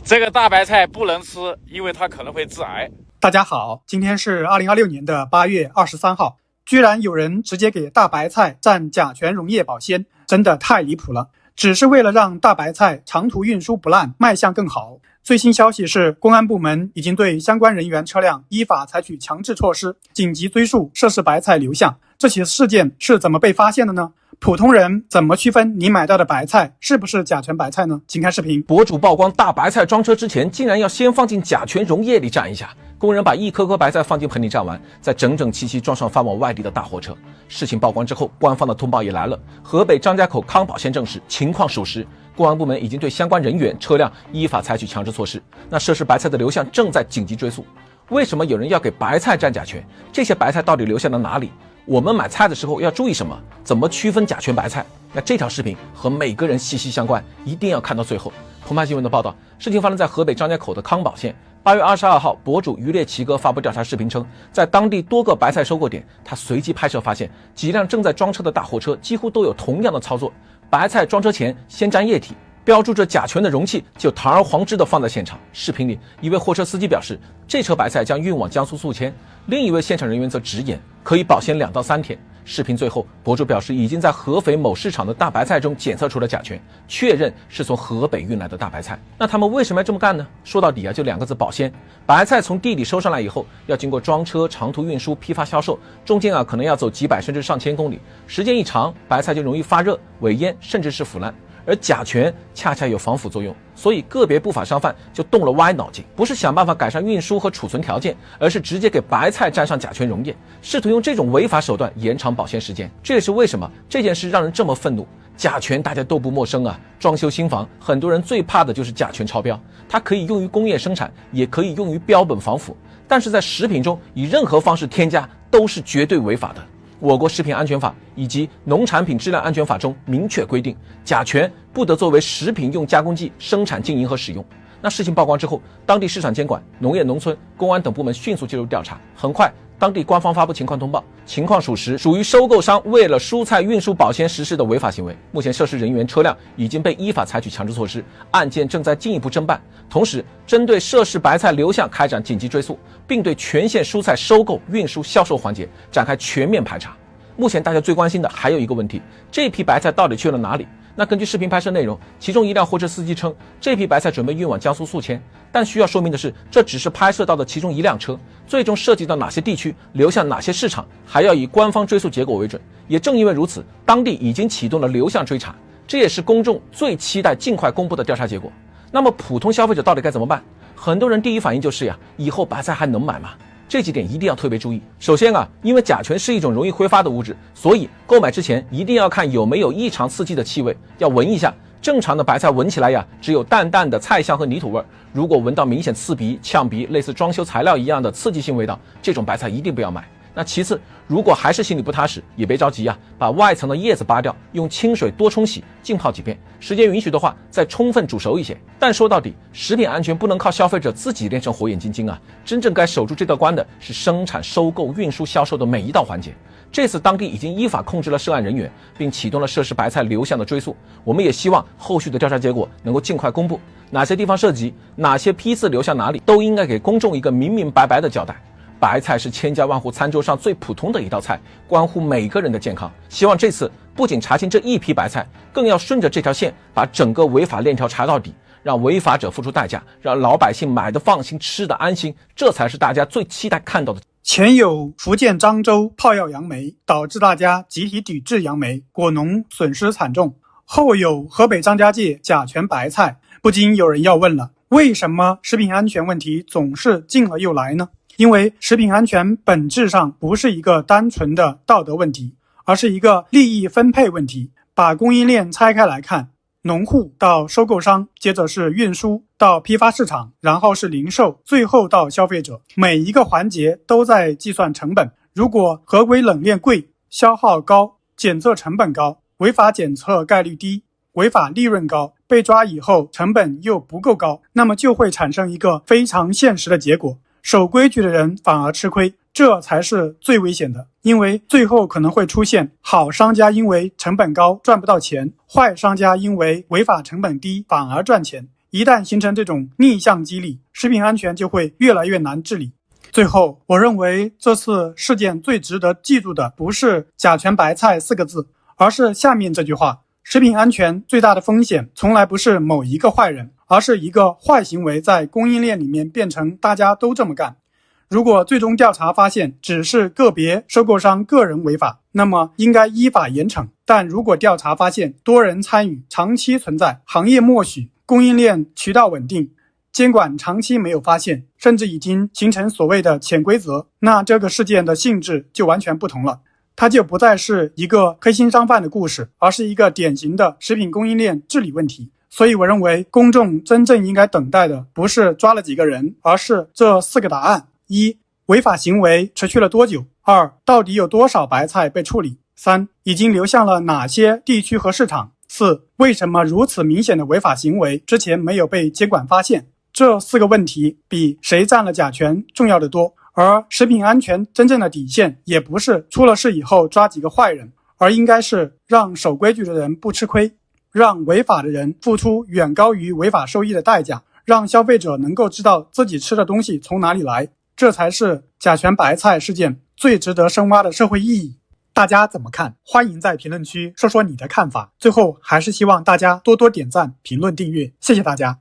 这个大白菜不能吃，因为它可能会致癌。大家好，今天是2026年的8月23号，居然有人直接给大白菜蘸甲醛溶液保鲜，真的太离谱了。只是为了让大白菜长途运输不烂，卖相更好。最新消息是，公安部门已经对相关人员车辆依法采取强制措施，紧急追溯涉事白菜流向。这起事件是怎么被发现的呢？普通人怎么区分你买到的白菜是不是甲醛白菜呢？请看视频。博主曝光大白菜装车之前，竟然要先放进甲醛溶液里蘸一下。工人把一颗颗白菜放进盆里蘸完，再整整齐齐装上发往外地的大货车。事情曝光之后，官方的通报也来了。河北张家口康宝县证实情况属实，公安部门已经对相关人员、车辆依法采取强制措施。那涉事白菜的流向正在紧急追溯。为什么有人要给白菜蘸甲醛？这些白菜到底流向了哪里？我们买菜的时候要注意什么？怎么区分甲醛白菜？那这条视频和每个人息息相关，一定要看到最后。澎湃新闻的报道，事情发生在河北张家口的康宝县。8月22号，博主渔猎奇哥发布调查视频称，在当地多个白菜收购点，他随机拍摄发现，几辆正在装车的大货车几乎都有同样的操作：白菜装车前先沾液体，标注着甲醛的容器就堂而皇之地放在现场。视频里，一位货车司机表示，这车白菜将运往江苏宿迁；另一位现场人员则直言，可以保鲜2到3天。视频最后，博主表示已经在合肥某市场的大白菜中检测出了甲醛，确认是从河北运来的大白菜。那他们为什么要这么干呢？说到底就2个字：保鲜。白菜从地里收上来以后，要经过装车、长途运输、批发销售，中间可能要走几百甚至上千公里，时间一长，白菜就容易发热、萎烟，甚至是腐烂。而甲醛恰恰有防腐作用，所以个别不法商贩就动了歪脑筋，不是想办法改善运输和储存条件，而是直接给白菜沾上甲醛溶液，试图用这种违法手段延长保鲜时间。这也是为什么这件事让人这么愤怒。甲醛大家都不陌生啊，装修新房，很多人最怕的就是甲醛超标。它可以用于工业生产，也可以用于标本防腐，但是在食品中以任何方式添加都是绝对违法的。我国食品安全法以及农产品质量安全法中明确规定，甲醛不得作为食品用加工剂生产、经营和使用。那事情曝光之后，当地市场监管、农业农村、公安等部门迅速介入调查。很快，当地官方发布情况通报，情况属实，属于收购商为了蔬菜运输保鲜实施的违法行为。目前涉事人员、车辆已经被依法采取强制措施，案件正在进一步侦办。同时，针对涉事白菜流向开展紧急追溯，并对全县蔬菜收购、运输、销售环节展开全面排查。目前大家最关心的还有一个问题，这批白菜到底去了哪里？那根据视频拍摄内容，其中一辆货车司机称，这批白菜准备运往江苏宿迁。但需要说明的是，这只是拍摄到的其中一辆车，最终涉及到哪些地区，流向哪些市场，还要以官方追溯结果为准。也正因为如此，当地已经启动了流向追查，这也是公众最期待尽快公布的调查结果。那么普通消费者到底该怎么办？很多人第一反应就是以后白菜还能买吗？这几点一定要特别注意。首先因为甲醛是一种容易挥发的物质，所以购买之前一定要看有没有异常刺激的气味，要闻一下。正常的白菜闻起来只有淡淡的菜香和泥土味，如果闻到明显刺鼻、呛鼻，类似装修材料一样的刺激性味道，这种白菜一定不要买。那其次，如果还是心里不踏实，也别着急把外层的叶子扒掉，用清水多冲洗，浸泡几遍，时间允许的话再充分煮熟一些。但说到底，食品安全不能靠消费者自己练成火眼金睛真正该守住这道关的是生产、收购、运输、销售的每一道环节。这次当地已经依法控制了涉案人员，并启动了涉事白菜流向的追溯。我们也希望后续的调查结果能够尽快公布，哪些地方涉及，哪些批次流向哪里，都应该给公众一个明明白白的交代。白菜是千家万户餐桌上最普通的一道菜，关乎每个人的健康。希望这次不仅查清这一批白菜，更要顺着这条线把整个违法链条查到底，让违法者付出代价，让老百姓买得放心，吃得安心，这才是大家最期待看到的。前有福建漳州炮药杨梅，导致大家集体抵制杨梅，果农损失惨重；后有河北张家界甲醛白菜，不禁有人要问了，为什么食品安全问题总是进了又来呢？因为食品安全本质上不是一个单纯的道德问题，而是一个利益分配问题。把供应链拆开来看，农户到收购商，接着是运输到批发市场，然后是零售，最后到消费者，每一个环节都在计算成本。如果合规冷链贵，消耗高，检测成本高，违法检测概率低，违法利润高，被抓以后成本又不够高，那么就会产生一个非常现实的结果，守规矩的人反而吃亏，这才是最危险的。因为最后可能会出现好商家因为成本高赚不到钱，坏商家因为违法成本低反而赚钱。一旦形成这种逆向激励，食品安全就会越来越难治理。最后，我认为这次事件最值得记住的不是甲醛白菜4个字，而是下面这句话：食品安全最大的风险从来不是某一个坏人，而是一个坏行为在供应链里面变成大家都这么干。如果最终调查发现只是个别收购商个人违法，那么应该依法严惩。但如果调查发现多人参与长期存在，行业默许，供应链渠道稳定，监管长期没有发现，甚至已经形成所谓的潜规则，那这个事件的性质就完全不同了。它就不再是一个黑心商贩的故事，而是一个典型的食品供应链治理问题。所以我认为公众真正应该等待的不是抓了几个人，而是这4个答案：一、违法行为持续了多久？2、到底有多少白菜被处理？3、已经流向了哪些地区和市场？4、为什么如此明显的违法行为之前没有被监管发现？这4个问题比谁占了甲醛重要得多。而食品安全真正的底线也不是出了事以后抓几个坏人，而应该是让守规矩的人不吃亏，让违法的人付出远高于违法收益的代价，让消费者能够知道自己吃的东西从哪里来，这才是甲醛白菜事件最值得深挖的社会意义。大家怎么看？欢迎在评论区说说你的看法。最后还是希望大家多多点赞、评论、订阅，谢谢大家。